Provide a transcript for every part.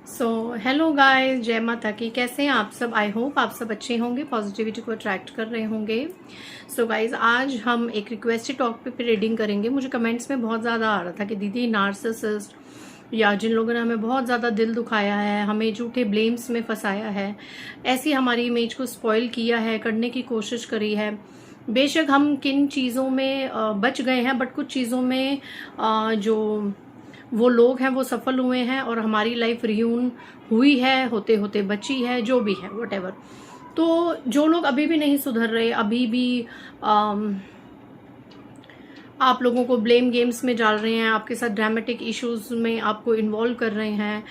So hello guys, जय माता की। कैसे हैं आप सब? आई होप आप सब अच्छे होंगे, पॉजिटिविटी को अट्रैक्ट कर रहे होंगे। सो गाइस, आज हम एक रिक्वेस्टेड टॉपिक पे रीडिंग करेंगे। मुझे कमेंट्स में बहुत ज़्यादा आ रहा था कि दीदी नार्सिसिस्ट या जिन लोगों ने हमें बहुत ज़्यादा दिल दुखाया है, हमें झूठे ब्लेम्स में फंसाया है, ऐसी हमारी इमेज को स्पॉइल किया है, करने की कोशिश करी है। बेशक हम किन चीज़ों में बच गए हैं, बट कुछ चीज़ों में जो वो लोग हैं वो सफल हुए हैं और हमारी लाइफ रियून हुई है, होते होते बची है, जो भी है वटेवर। तो जो लोग अभी भी नहीं सुधर रहे, अभी भी आप लोगों को ब्लेम गेम्स में डाल रहे हैं, आपके साथ ड्रामेटिक इश्यूज में आपको इन्वॉल्व कर रहे हैं,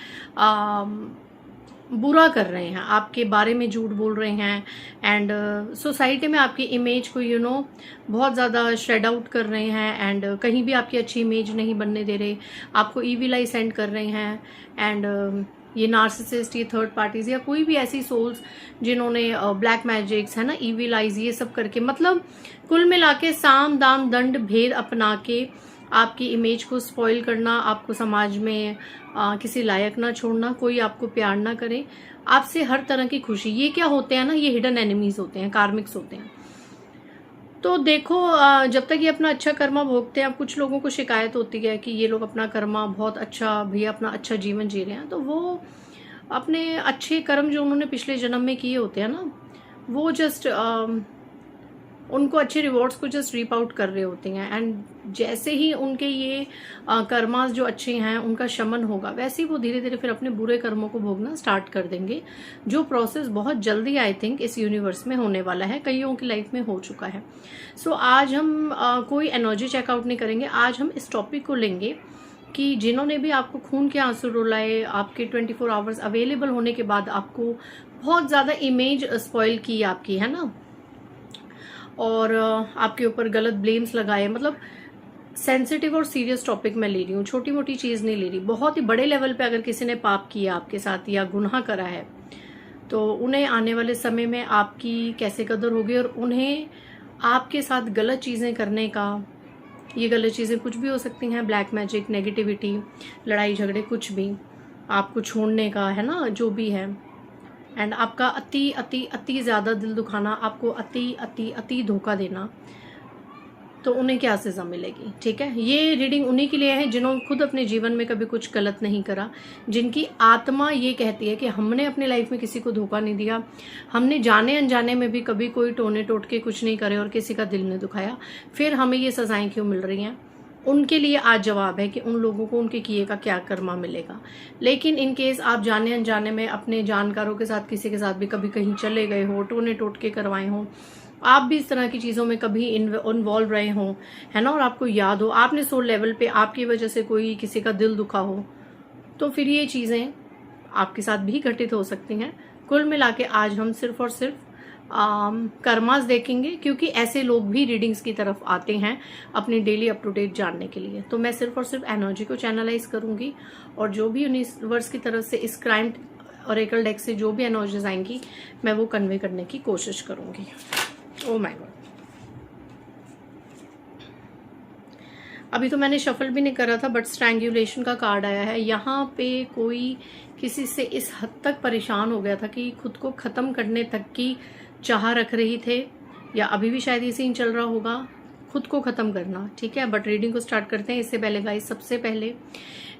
बुरा कर रहे हैं, आपके बारे में झूठ बोल रहे हैं, एंड सोसाइटी में आपकी इमेज को बहुत ज़्यादा शेड आउट कर रहे हैं, एंड कहीं भी आपकी अच्छी इमेज नहीं बनने दे रहे, आपको ईविल आई सेंड कर रहे हैं। एंड ये नार्सिसिस्ट, ये थर्ड पार्टीज या कोई भी ऐसी सोल्स जिन्होंने ब्लैक मैजिक्स है ना, ईविल आइज, ये सब करके, मतलब कुल मिला के साम दाम दंड भेद अपना के आपकी इमेज को स्पॉइल करना, आपको समाज में किसी लायक ना छोड़ना, कोई आपको प्यार ना करे, आपसे हर तरह की खुशी। ये क्या होते हैं ना, ये हिडन एनिमीज होते हैं, कार्मिक्स होते हैं। तो देखो, जब तक ये अपना अच्छा कर्मा भोगते हैं, अब कुछ लोगों को शिकायत होती है कि ये लोग अपना कर्मा बहुत अच्छा, भैया अपना अच्छा जीवन जी रहे हैं, तो वो अपने अच्छे कर्म जो उन्होंने पिछले जन्म में किए होते हैं ना, वो जस्ट उनको अच्छे रिवॉर्ड्स को जस्ट रीप आउट कर रहे होते हैं। एंड जैसे ही उनके ये कर्मास जो अच्छे हैं उनका शमन होगा, वैसे ही वो धीरे धीरे फिर अपने बुरे कर्मों को भोगना स्टार्ट कर देंगे, जो प्रोसेस बहुत जल्दी आई थिंक इस यूनिवर्स में होने वाला है, कईयों की लाइफ में हो चुका है। सो आज हम कोई एनर्जी चेकआउट नहीं करेंगे, आज हम इस टॉपिक को लेंगे कि जिन्होंने भी आपको खून के आंसू रुलाए, आपके 24 आवर्स अवेलेबल होने के बाद आपको बहुत ज़्यादा इमेज स्पॉइल की आपकी, है ना, और आपके ऊपर गलत ब्लेम्स लगाए, मतलब सेंसिटिव और सीरियस टॉपिक मैं ले रही हूँ, छोटी मोटी चीज़ नहीं ले रही। बहुत ही बड़े लेवल पे अगर किसी ने पाप किया आपके साथ या गुनाह करा है, तो उन्हें आने वाले समय में आपकी कैसे कदर होगी, और उन्हें आपके साथ गलत चीज़ें करने का, ये गलत चीज़ें कुछ भी हो सकती हैं, ब्लैक मैजिक, नेगेटिविटी, लड़ाई झगड़े, कुछ भी, आपको छोड़ने का, है ना, जो भी है, एंड आपका अति अति अति ज़्यादा दिल दुखाना, आपको अति अति अति धोखा देना, तो उन्हें क्या सज़ा मिलेगी। ठीक है, ये रीडिंग उन्हीं के लिए है जिन्होंने खुद अपने जीवन में कभी कुछ गलत नहीं करा, जिनकी आत्मा ये कहती है कि हमने अपने लाइफ में किसी को धोखा नहीं दिया, हमने जाने अनजाने में भी कभी कोई टोने टोट के कुछ नहीं करे और किसी का दिल नहीं दुखाया, फिर हमें ये सज़ाएं क्यों मिल रही हैं। उनके लिए आज जवाब है कि उन लोगों को उनके किए का क्या कर्मा मिलेगा। लेकिन इन केस आप जाने अनजाने में अपने जानकारों के साथ, किसी के साथ भी कभी कहीं चले गए हो, टोने टोटके करवाए हो, आप भी इस तरह की चीज़ों में कभी इन्वॉल्व रहे हो, है ना, और आपको याद हो आपने सोल लेवल पे आपकी वजह से कोई किसी का दिल दुखा हो, तो फिर ये चीज़ें आपके साथ भी घटित हो सकती हैं। कुल मिला के आज हम सिर्फ और सिर्फ कर्मास देखेंगे, क्योंकि ऐसे लोग भी रीडिंग्स की तरफ आते हैं अपनी डेली अप टू डेट जानने के लिए। तो मैं सिर्फ और सिर्फ एनर्जी को चैनलाइज करूंगी, और जो भी यूनिवर्स की तरफ से इस क्राइम ऑरेकल डेक से जो भी एनर्जीज आएंगी, मैं वो कन्वे करने की कोशिश करूंगी। ओ माय गॉड, अभी तो मैंने शफल भी नहीं करा था, बट स्ट्रैंगुलेशन का कार्ड आया है। यहाँ पे कोई किसी से इस हद तक परेशान हो गया था कि खुद को ख़त्म करने तक की चाह रख रही थे, या अभी भी शायद ये सीन चल रहा होगा, खुद को ख़त्म करना। ठीक है, बट रीडिंग को स्टार्ट करते हैं। इससे पहले गाइस, सबसे पहले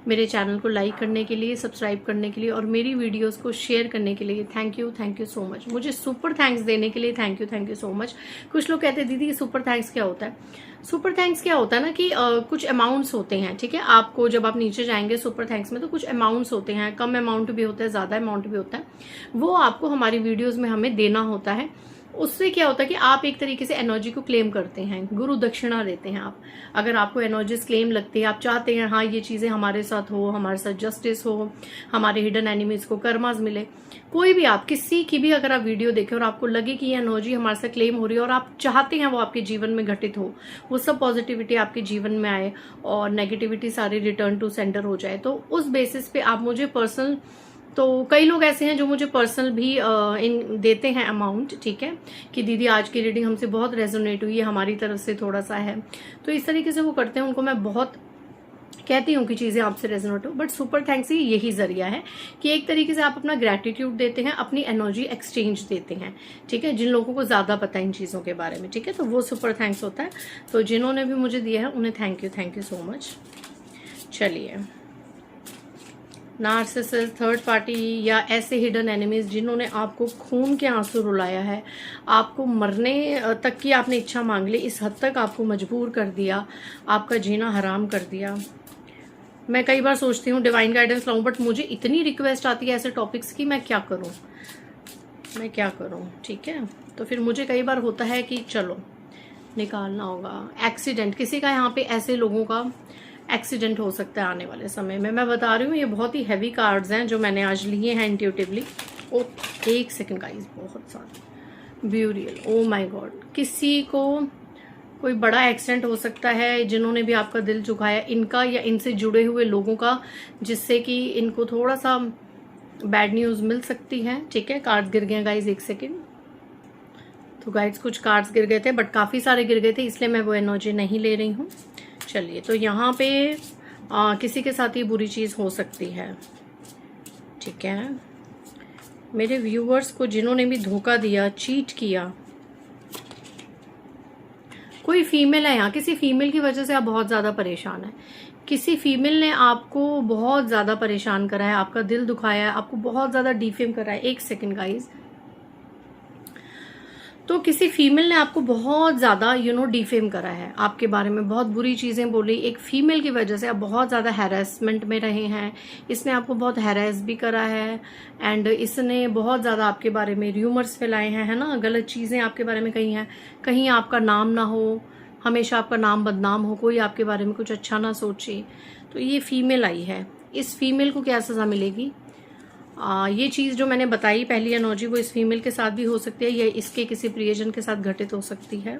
मेरे चैनल को लाइक करने के लिए, सब्सक्राइब करने के लिए और मेरी वीडियोस को शेयर करने के लिए थैंक यू सो मच। मुझे सुपर थैंक्स देने के लिए थैंक यू सो मच। कुछ लोग कहते हैं दीदी ये सुपर थैंक्स क्या होता है? सुपर थैंक्स क्या होता है ना कि कुछ अमाउंट्स होते हैं, ठीक है, आपको जब आप नीचे जाएंगे सुपर थैंक्स में, तो कुछ अमाउंट्स होते हैं, कम अमाउंट भी होता है, ज़्यादा अमाउंट भी होता है, वो आपको हमारी वीडियोज़ में हमें देना होता है। उससे क्या होता है कि आप एक तरीके से एनर्जी को क्लेम करते हैं, गुरु दक्षिणा देते हैं आप। अगर आपको एनर्जीज क्लेम लगती है, आप चाहते हैं हाँ ये चीज़ें हमारे साथ हो, हमारे साथ जस्टिस हो, हमारे हिडन एनिमीज को कर्मास मिले, कोई भी आप किसी की भी अगर आप वीडियो देखें और आपको लगे कि ये एनर्जी हमारे साथ क्लेम हो रही है और आप चाहते हैं वो आपके जीवन में घटित हो, वो सब पॉजिटिविटी आपके जीवन में आए और नेगेटिविटी सारी रिटर्न टू सेंटर हो जाए, तो उस बेसिस पे आप मुझे पर्सनल, तो कई लोग ऐसे हैं जो मुझे पर्सनल भी इन देते हैं अमाउंट, ठीक है, कि दीदी आज की रीडिंग हमसे बहुत रेजोनेट हुई है, हमारी तरफ से थोड़ा सा है, तो इस तरीके से वो करते हैं। उनको मैं बहुत कहती हूँ कि चीज़ें आपसे रेजोनेट हो, बट सुपर थैंक्स ही यही जरिया है कि एक तरीके से आप अपना ग्रैटिट्यूड देते हैं, अपनी एनर्जी एक्सचेंज देते हैं, ठीक है, जिन लोगों को ज़्यादा पता है इन चीज़ों के बारे में, ठीक है, तो वो सुपर थैंक्स होता है। तो जिन्होंने भी मुझे दिया है उन्हें थैंक यू सो मच। चलिए, नार्सिसिस्ट, थर्ड पार्टी या ऐसे हिडन एनिमीज जिन्होंने आपको खून के आंसू रुलाया है, आपको मरने तक की आपने इच्छा मांग ली, इस हद तक आपको मजबूर कर दिया, आपका जीना हराम कर दिया। मैं कई बार सोचती हूँ डिवाइन गाइडेंस लाऊं, बट मुझे इतनी रिक्वेस्ट आती है ऐसे टॉपिक्स की, मैं क्या करूँ, ठीक है। तो फिर मुझे कई बार होता है कि चलो निकालना होगा। एक्सीडेंट, किसी का यहाँ पे ऐसे लोगों का एक्सीडेंट हो सकता है आने वाले समय में। मैं बता रही हूँ ये बहुत ही हैवी कार्ड्स हैं जो मैंने आज लिए हैं इंट्यूटिवली। ओ एक सेकंड गाइस, बहुत सारे ब्यूरियल, ओ माय गॉड, किसी को कोई बड़ा एक्सीडेंट हो सकता है, जिन्होंने भी आपका दिल दुखाया, इनका या इनसे जुड़े हुए लोगों का, जिससे कि इनको थोड़ा सा बैड न्यूज मिल सकती है, ठीक है। कार्ड्स गिर गए गाइस, एक सेकेंड। तो गाइस कुछ कार्ड्स गिर गए थे, बट काफी सारे गिर गए थे, इसलिए मैं वो एनर्जी नहीं ले रही हूँ। चलिए, तो यहाँ पे किसी के साथ ये बुरी चीज हो सकती है, ठीक है। मेरे व्यूअर्स को जिन्होंने भी धोखा दिया, चीट किया, कोई फीमेल है यहाँ, किसी फीमेल की वजह से आप बहुत ज्यादा परेशान है, किसी फीमेल ने आपको बहुत ज्यादा परेशान करा है, आपका दिल दुखाया है, आपको बहुत ज्यादा डिफेम करा है। एक सेकेंड गाइज, तो किसी फीमेल ने आपको बहुत ज्यादा डिफेम करा है, आपके बारे में बहुत बुरी चीजें बोली। एक फीमेल की वजह से आप बहुत ज्यादा हैरेसमेंट में रहे हैं, इसने आपको बहुत हैरेस भी करा है, एंड इसने बहुत ज्यादा आपके बारे में र्यूमर्स फैलाए हैं, है ना, गलत चीजें आपके बारे में कही हैं, कहीं आपका नाम ना हो, हमेशा आपका नाम बदनाम हो, कोई आपके बारे में कुछ अच्छा ना सोचे। तो ये फीमेल आई है, इस फीमेल को क्या सजा मिलेगी? ये चीज जो मैंने बताई पहली एनर्जी, वो इस फीमेल के साथ भी हो सकती है या इसके किसी प्रियजन के साथ घटित हो सकती है।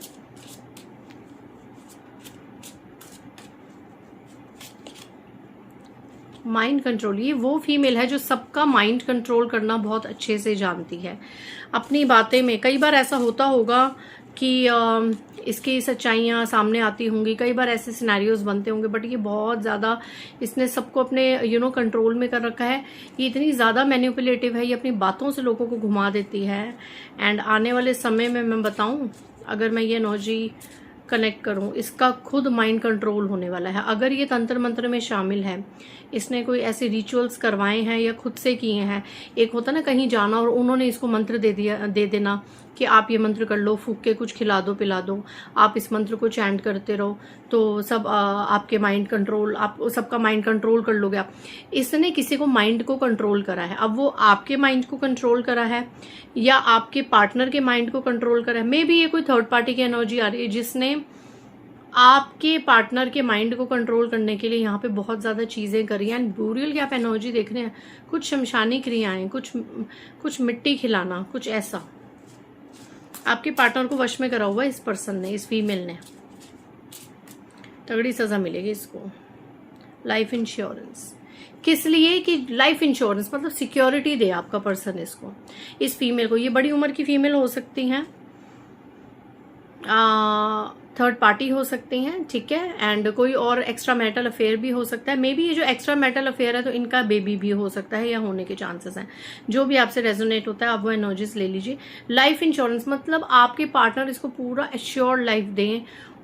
माइंड कंट्रोल, ये वो फीमेल है जो सबका माइंड कंट्रोल करना बहुत अच्छे से जानती है अपनी बातें में। कई बार ऐसा होता होगा कि इसकी सच्चाइयाँ सामने आती होंगी, कई बार ऐसे सिनेरियोज बनते होंगे, बट ये बहुत ज़्यादा इसने सबको अपने कंट्रोल में कर रखा है। ये इतनी ज़्यादा मैनिपुलेटिव है, ये अपनी बातों से लोगों को घुमा देती है। एंड आने वाले समय में मैं बताऊं, अगर मैं ये एनर्जी कनेक्ट करूं, इसका खुद माइंड कंट्रोल होने वाला है। अगर ये तंत्र मंत्र में शामिल है, इसने कोई ऐसे रिचुअल्स करवाए हैं या खुद से किए हैं, एक होता ना कहीं जाना और उन्होंने इसको मंत्र दे देना कि आप ये मंत्र कर लो, फूक के कुछ खिला दो पिला दो, आप इस मंत्र को चैंट करते रहो तो सब आपके माइंड कंट्रोल, आप सबका माइंड कंट्रोल कर लोगे आप। इसने किसी को माइंड को कंट्रोल करा है। अब वो आपके माइंड को कंट्रोल करा है या आपके पार्टनर के माइंड को कंट्रोल करा है। मे बी ये कोई थर्ड पार्टी की एनर्जी आ रही है जिसने आपके पार्टनर के माइंड को कंट्रोल करने के लिए यहाँ पे बहुत ज्यादा चीजें करी हैं। एंड ब्यूरियल की आप एनर्जी देख रहे हैं, कुछ शमशानी क्रियाएं, कुछ मिट्टी खिलाना, कुछ ऐसा आपके पार्टनर को वश में करा हुआ इस पर्सन ने, इस फीमेल ने। तगड़ी सजा मिलेगी इसको। लाइफ इंश्योरेंस, किस लिए? कि लाइफ इंश्योरेंस मतलब सिक्योरिटी दे आपका पर्सन इसको, इस फीमेल को। ये बड़ी उम्र की फीमेल हो सकती हैं, थर्ड पार्टी हो सकती हैं, ठीक है। एंड कोई और एक्स्ट्रा मैरिटल अफेयर भी हो सकता है। मे बी ये जो एक्स्ट्रा मैरिटल अफेयर है तो इनका बेबी भी हो सकता है या होने के चांसेस हैं। जो भी आपसे रेजोनेट होता है आप वो एनर्जीज ले लीजिए। लाइफ इंश्योरेंस मतलब आपके पार्टनर इसको पूरा एश्योर्ड लाइफ दें,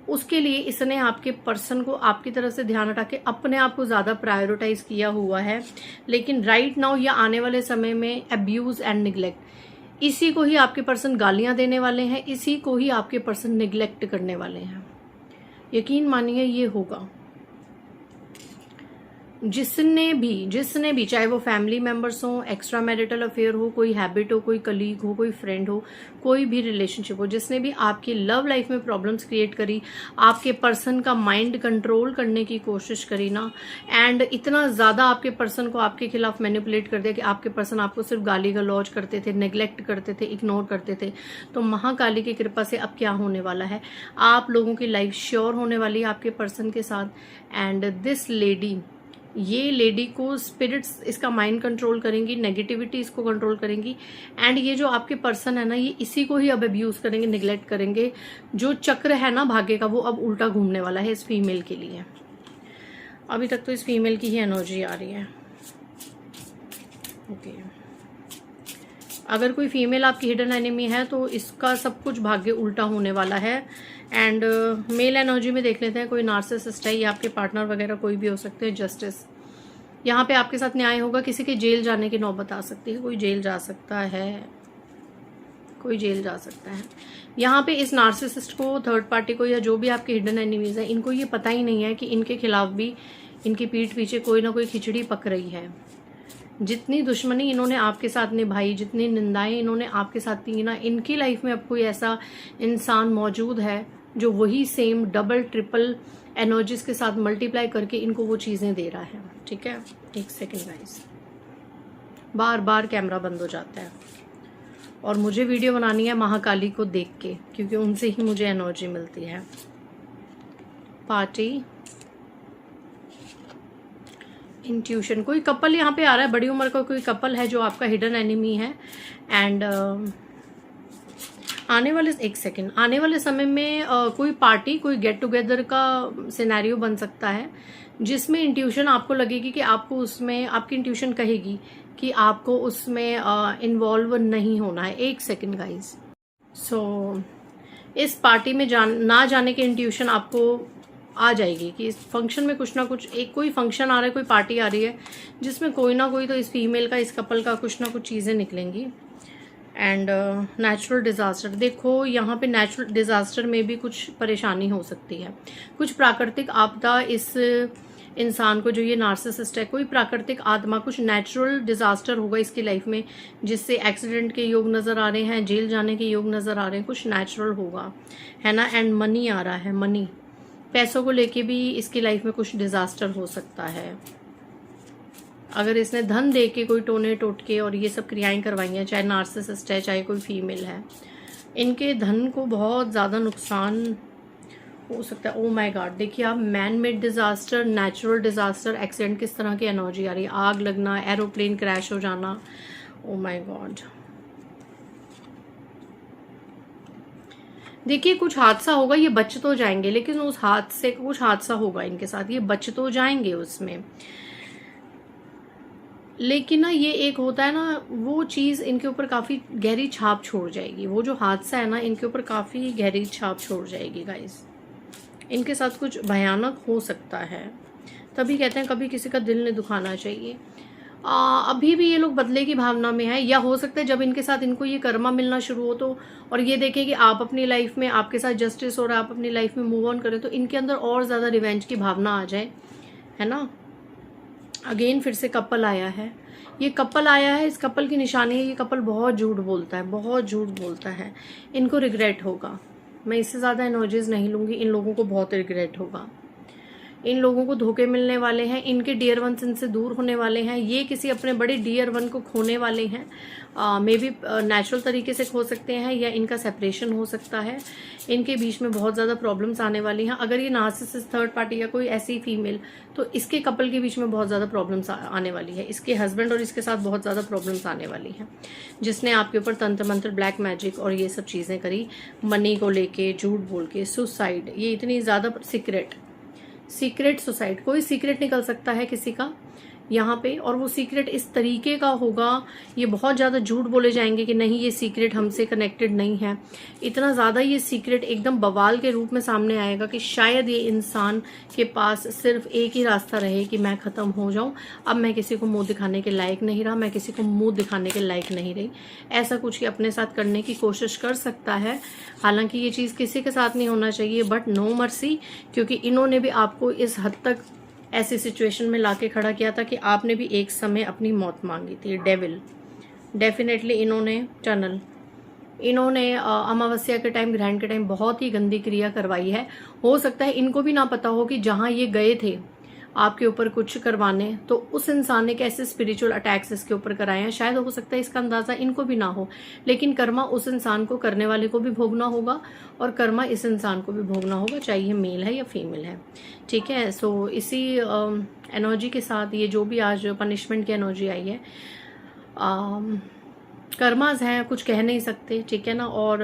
उसके लिए इसने आपके पर्सन को आपकी तरफ से ध्यान हटा के अपने आप को ज्यादा प्रायोरिटाइज किया हुआ है। लेकिन राइट नाउ या आने वाले समय में अब्यूज एंड निग्लेक्ट, इसी को ही आपके पर्सन गालियां देने वाले हैं, इसी को ही आपके पर्सन निग्लेक्ट करने वाले हैं। यकीन मानिए ये होगा। जिसने भी चाहे वो फैमिली मेंबर्स हो, एक्स्ट्रा मैरिटल अफेयर हो, कोई हैबिट हो, कोई कलीग हो, कोई फ्रेंड हो, कोई भी रिलेशनशिप हो, जिसने भी आपकी लव लाइफ में प्रॉब्लम्स क्रिएट करी, आपके पर्सन का माइंड कंट्रोल करने की कोशिश करी ना, एंड इतना ज्यादा आपके पर्सन को आपके खिलाफ मैनिपुलेट कर दिया कि आपके पर्सन आपको सिर्फ गाली गलौज करते थे, नेग्लेक्ट करते थे, इग्नोर करते थे। तो महाकाली की कृपा से अब क्या होने वाला है, आप लोगों की लाइफ श्योर होने वाली है आपके पर्सन के साथ। एंड दिस लेडी, ये लेडी को स्पिरिट्स इसका माइंड कंट्रोल करेंगी, नेगेटिविटी इसको कंट्रोल करेंगी। एंड ये जो आपके पर्सन है ना, ये इसी को ही अब अब्यूज करेंगे, निगलेक्ट करेंगे। जो चक्र है ना भाग्य का, वो अब उल्टा घूमने वाला है इस फीमेल के लिए। अभी तक तो इस फीमेल की ही एनर्जी आ रही है। ओके, अगर कोई फीमेल आपकी हिडन एनिमी है तो इसका सब कुछ भाग्य उल्टा होने वाला है। एंड मेल एनर्जी में देख लेते हैं, कोई नार्सिसिस्ट है या आपके पार्टनर वगैरह कोई भी हो सकते हैं। जस्टिस, यहाँ पे आपके साथ न्याय होगा। किसी के जेल जाने की नौबत आ सकती है, कोई जेल जा सकता है, कोई जेल जा सकता है। यहाँ पे इस नार्सिसिस्ट को, थर्ड पार्टी को, या जो भी आपके हिडन एनिमीज है, इनको ये पता ही नहीं है कि इनके खिलाफ भी इनकी पीठ पीछे कोई ना कोई खिचड़ी पक रही है। जितनी दुश्मनी इन्होंने आपके साथ निभाई, जितनी निंदाएं इन्होंने आपके साथ की ना, इनकी लाइफ में अब कोई ऐसा इंसान मौजूद है जो वही सेम डबल ट्रिपल एनर्जीज के साथ मल्टीप्लाई करके इनको वो चीजें दे रहा है। ठीक है, एक सेकेंड गाइस, बार बार कैमरा बंद हो जाता है और मुझे वीडियो बनानी है महाकाली को देख के, क्योंकि उनसे ही मुझे एनर्जी मिलती है। पार्टी, इंट्यूशन, कोई कपल यहाँ पे आ रहा है, बड़ी उम्र का कोई कपल है जो आपका हिडन एनिमी है। एंड आने वाले समय में कोई पार्टी, कोई गेट टुगेदर का सिनेरियो बन सकता है जिसमें इंट्यूशन आपको लगेगी कि आपको उसमें, आपकी इंट्यूशन कहेगी कि आपको उसमें इन्वॉल्व नहीं होना है। एक सेकेंड गाइज, सो इस पार्टी में ना जाने के इंट्यूशन आपको आ जाएगी कि इस फंक्शन में कुछ ना कुछ, एक कोई फंक्शन आ रहा है, कोई पार्टी आ रही है जिसमें कोई ना कोई तो इस फीमेल का, इस कपल का कुछ ना कुछ चीज़ें निकलेंगी। एंड नेचुरल डिजास्टर, देखो यहाँ पे नेचुरल डिजास्टर में भी कुछ परेशानी हो सकती है, कुछ प्राकृतिक आपदा इस इंसान को, जो ये नार्सिसिस्ट है, कोई प्राकृतिक आत्मा, कुछ नेचुरल डिजास्टर होगा इसकी लाइफ में जिससे एक्सीडेंट के योग नजर आ रहे हैं, जेल जाने के योग नजर आ रहे हैं, कुछ नेचुरल होगा, है ना। एंड मनी आ रहा है, मनी, पैसों को लेके भी इसकी लाइफ में कुछ डिजास्टर हो सकता है। अगर इसने धन दे के कोई टोने टोटके और ये सब क्रियाएं करवाई हैं, चाहे नार्सिसिस्ट है चाहे कोई फीमेल है, इनके धन को बहुत ज़्यादा नुकसान हो सकता है। ओ माय गॉड, देखिए आप, man made disaster, natural disaster, accident, किस तरह की एनर्जी आ रही है, आग लगना, एरोप्लेन क्रैश हो जाना। ओ माय गॉड, देखिए कुछ हादसा होगा, ये बच तो जाएंगे, लेकिन उस हादसे, कुछ हादसा होगा इनके साथ, ये बच तो जाएंगे उसमें, लेकिन ना ये एक होता है ना, वो चीज़ इनके ऊपर काफ़ी गहरी छाप छोड़ जाएगी। वो जो हादसा है ना, इनके ऊपर काफ़ी गहरी छाप छोड़ जाएगी गाइस। इनके साथ कुछ भयानक हो सकता है, तभी कहते हैं कभी किसी का दिल नहीं दुखाना चाहिए। अभी भी ये लोग बदले की भावना में है, या हो सकता है जब इनके साथ इनको ये कर्मा मिलना शुरू हो तो, और ये देखें कि आप अपनी लाइफ में, आपके साथ जस्टिस और आप अपनी लाइफ में मूव ऑन करें, तो इनके अंदर और ज़्यादा रिवेंज की भावना आ जाए, है ना। अगेन फिर से कपल आया है, ये कपल आया है, इस कपल की निशानी है, ये कपल बहुत झूठ बोलता है, बहुत झूठ बोलता है, इनको रिग्रेट होगा। मैं इससे ज़्यादा एनर्जीज नहीं लूँगी, इन लोगों को बहुत रिग्रेट होगा, इन लोगों को धोखे मिलने वाले हैं, इनके डियर वंस इनसे दूर होने वाले हैं, ये किसी अपने बड़े डियर वन को खोने वाले हैं। मे बी नेचुरल तरीके से खो सकते हैं, या इनका सेपरेशन हो सकता है, इनके बीच में बहुत ज़्यादा प्रॉब्लम्स आने वाली हैं। अगर ये नार्सिसिस्ट, थर्ड पार्टी या कोई ऐसी फीमेल, तो इसके कपल के बीच में बहुत ज़्यादा प्रॉब्लम्स आने वाली है, इसके हस्बैंड और इसके साथ बहुत ज़्यादा प्रॉब्लम्स आने वाली हैं, जिसने आपके ऊपर तंत्र मंत्र, ब्लैक मैजिक और ये सब चीज़ें करी, मनी को लेके, झूठ बोल के, सुसाइड, ये इतनी ज़्यादा सीक्रेट सुसाइड, कोई सीक्रेट निकल सकता है किसी का यहाँ पे, और वो सीक्रेट इस तरीके का होगा, ये बहुत ज़्यादा झूठ बोले जाएंगे कि नहीं ये सीक्रेट हमसे कनेक्टेड नहीं है, इतना ज़्यादा ये सीक्रेट एकदम बवाल के रूप में सामने आएगा कि शायद ये इंसान के पास सिर्फ एक ही रास्ता रहे कि मैं ख़त्म हो जाऊँ, अब मैं किसी को मुंह दिखाने के लायक नहीं रहा, मैं किसी को मुंह दिखाने के लायक नहीं रही, ऐसा कुछ ये अपने साथ करने की कोशिश कर सकता है। हालांकि ये चीज़ किसी के साथ नहीं होना चाहिए, बट नो मर्सी, क्योंकि इन्होंने भी आपको इस हद तक ऐसी सिचुएशन में लाके खड़ा किया था कि आपने भी एक समय अपनी मौत मांगी थी। डेविल, डेफिनेटली इन्होंने अमावस्या के टाइम, ग्रहण के टाइम बहुत ही गंदी क्रिया करवाई है। हो सकता है इनको भी ना पता हो कि जहां ये गए थे आपके ऊपर कुछ करवाने, तो उस इंसान ने कैसे स्पिरिचुअल अटैक्स इसके ऊपर कराए हैं, शायद हो सकता है इसका अंदाजा इनको भी ना हो, लेकिन कर्मा उस इंसान को, करने वाले को भी भोगना होगा, और कर्मा इस इंसान को भी भोगना होगा, चाहे ये मेल है या फीमेल है। ठीक है, सो इसी एनर्जी के साथ ये जो भी आज पनिशमेंट की एनर्जी आई है, कर्मास हैं, कुछ कह नहीं सकते, ठीक है ना। और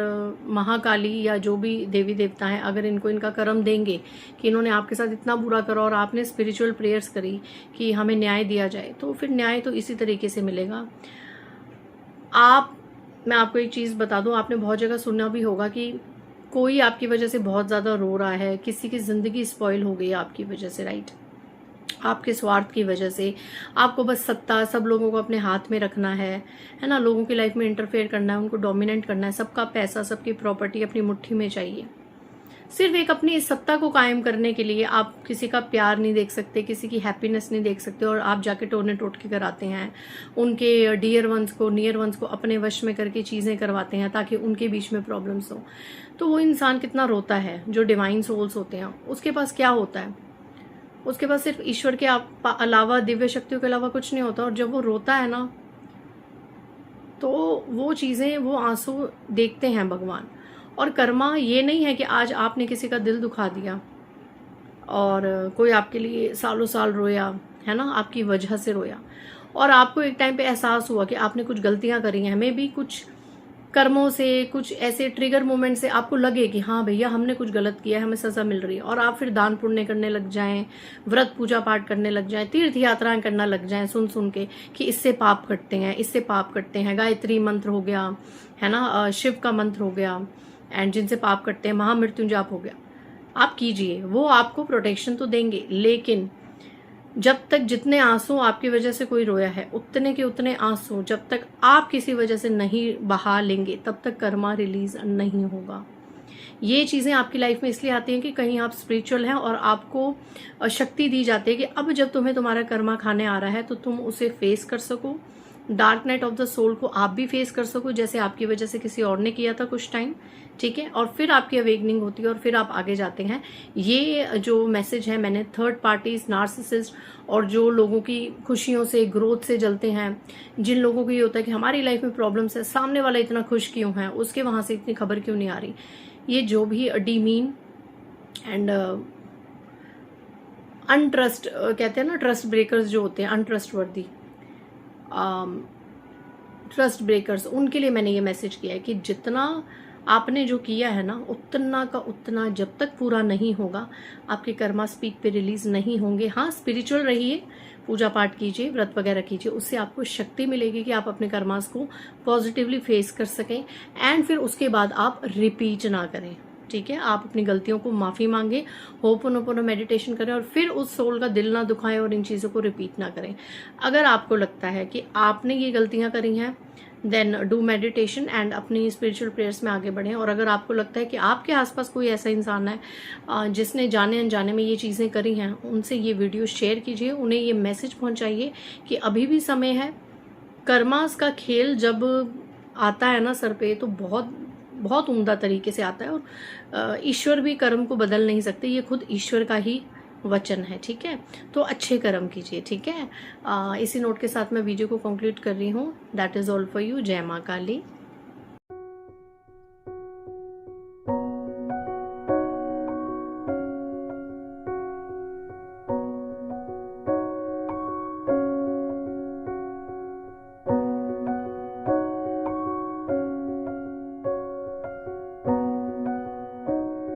महाकाली या जो भी देवी देवता हैं, अगर इनको इनका कर्म देंगे कि इन्होंने आपके साथ इतना बुरा करा और आपने स्पिरिचुअल प्रेयर्स करी कि हमें न्याय दिया जाए, तो फिर न्याय तो इसी तरीके से मिलेगा। मैं आपको एक चीज़ बता दूं, आपने बहुत जगह सुना भी होगा कि कोई आपकी वजह से बहुत ज़्यादा रो रहा है, किसी की ज़िंदगी स्पॉइल हो गई आपकी वजह से, राइट। आपके स्वार्थ की वजह से आपको बस सत्ता, सब लोगों को अपने हाथ में रखना है ना, लोगों की लाइफ में इंटरफेयर करना है, उनको डोमिनेट करना है, सबका पैसा, सबकी प्रॉपर्टी अपनी मुट्ठी में चाहिए। सिर्फ एक अपनी इस सत्ता को कायम करने के लिए आप किसी का प्यार नहीं देख सकते, किसी की हैप्पीनेस नहीं देख सकते, और आप जाके टोने टोटके कराते हैं, उनके डियर वंस को, नियर वंस को अपने वश में करके चीज़ें करवाते हैं ताकि उनके बीच में प्रॉब्लम्स हो। तो वो इंसान कितना रोता है। जो डिवाइन सोल्स होते हैं उसके पास क्या होता है? उसके पास सिर्फ ईश्वर के अलावा, दिव्य शक्तियों के अलावा कुछ नहीं होता। और जब वो रोता है ना, तो वो चीज़ें, वो आंसू देखते हैं भगवान। और कर्मा ये नहीं है कि आज आपने किसी का दिल दुखा दिया और कोई आपके लिए सालों साल रोया, है ना, आपकी वजह से रोया, और आपको एक टाइम पे एहसास हुआ कि आपने कुछ गलतियां करी हैं, मे भी कुछ कर्मों से, कुछ ऐसे ट्रिगर मोमेंट से आपको लगे कि हाँ भैया हमने कुछ गलत किया है, हमें सजा मिल रही है, और आप फिर दान पुण्य करने लग जाएं, व्रत पूजा पाठ करने लग जाएं, तीर्थ यात्राएं करना लग जाएं, सुन सुन के कि इससे पाप कटते हैं, इससे पाप कटते हैं। गायत्री मंत्र हो गया, है ना, शिव का मंत्र हो गया, एंड जिनसे पाप कटते हैं, महामृत्युंजाप हो गया। आप कीजिए, वो आपको प्रोटेक्शन तो देंगे, लेकिन जब तक, जितने आंसू आपकी वजह से कोई रोया है, उतने के उतने आंसू जब तक आप किसी वजह से नहीं बहा लेंगे, तब तक कर्मा रिलीज नहीं होगा। ये चीज़ें आपकी लाइफ में इसलिए आती हैं कि कहीं आप स्पिरिचुअल हैं और आपको शक्ति दी जाती है कि अब जब तुम्हें तुम्हारा कर्मा खाने आ रहा है तो तुम उसे फेस कर सको, dark night of the soul को आप भी फेस कर सको, जैसे आपकी वजह से किसी और ने किया था कुछ टाइम, ठीक है। और फिर आपकी अवेकनिंग होती है और फिर आप आगे जाते हैं। ये जो मैसेज है मैंने थर्ड पार्टीज, नार्सिसिस्ट, और जो लोगों की खुशियों से, ग्रोथ से जलते हैं, जिन लोगों को ये होता है कि हमारी लाइफ में प्रॉब्लम्स है, सामने वाला इतना खुश क्यों है, उसके वहां से इतनी खबर क्यों नहीं आ रही, ये जो भी डीमीन एंड अनट्रस्ट कहते हैं ना, ट्रस्ट ब्रेकर्स जो होते हैं, अनट्रस्टवर्दी ट्रस्ट ब्रेकर्स, उनके लिए मैंने ये मैसेज किया है कि जितना आपने जो किया है ना, उतना का उतना जब तक पूरा नहीं होगा, आपके कर्मा स्पीक पे रिलीज नहीं होंगे। हाँ, स्पिरिचुअल रहिए, पूजा पाठ कीजिए, व्रत वगैरह कीजिए, उससे आपको शक्ति मिलेगी कि आप अपने कर्मास को पॉजिटिवली फेस कर सकें, एंड फिर उसके बाद आप रिपीट ना करें, ठीक है। आप अपनी गलतियों को माफी मांगे, होपोनोपोनो मेडिटेशन करें, और फिर उस सोल का दिल ना दुखाएं और इन चीजों को रिपीट ना करें। अगर आपको लगता है कि आपने ये गलतियां करी हैं, देन डू मेडिटेशन एंड अपनी स्पिरिचुअल प्रेयर्स में आगे बढ़ें। और अगर आपको लगता है कि आपके आसपास कोई ऐसा इंसान है जिसने जाने अनजाने में ये चीज़ें करी हैं, उनसे ये वीडियो शेयर कीजिए, उन्हें ये मैसेज पहुंचाइए कि अभी भी समय है। कर्मास का खेल जब आता है ना सर पे, तो बहुत बहुत उम्दा तरीके से आता है, और ईश्वर भी कर्म को बदल नहीं सकते, ये खुद ईश्वर का ही वचन है, ठीक है। तो अच्छे कर्म कीजिए, ठीक है। इसी नोट के साथ मैं वीडियो को कंक्लूड कर रही हूँ। That is all for you. जय माँ काली।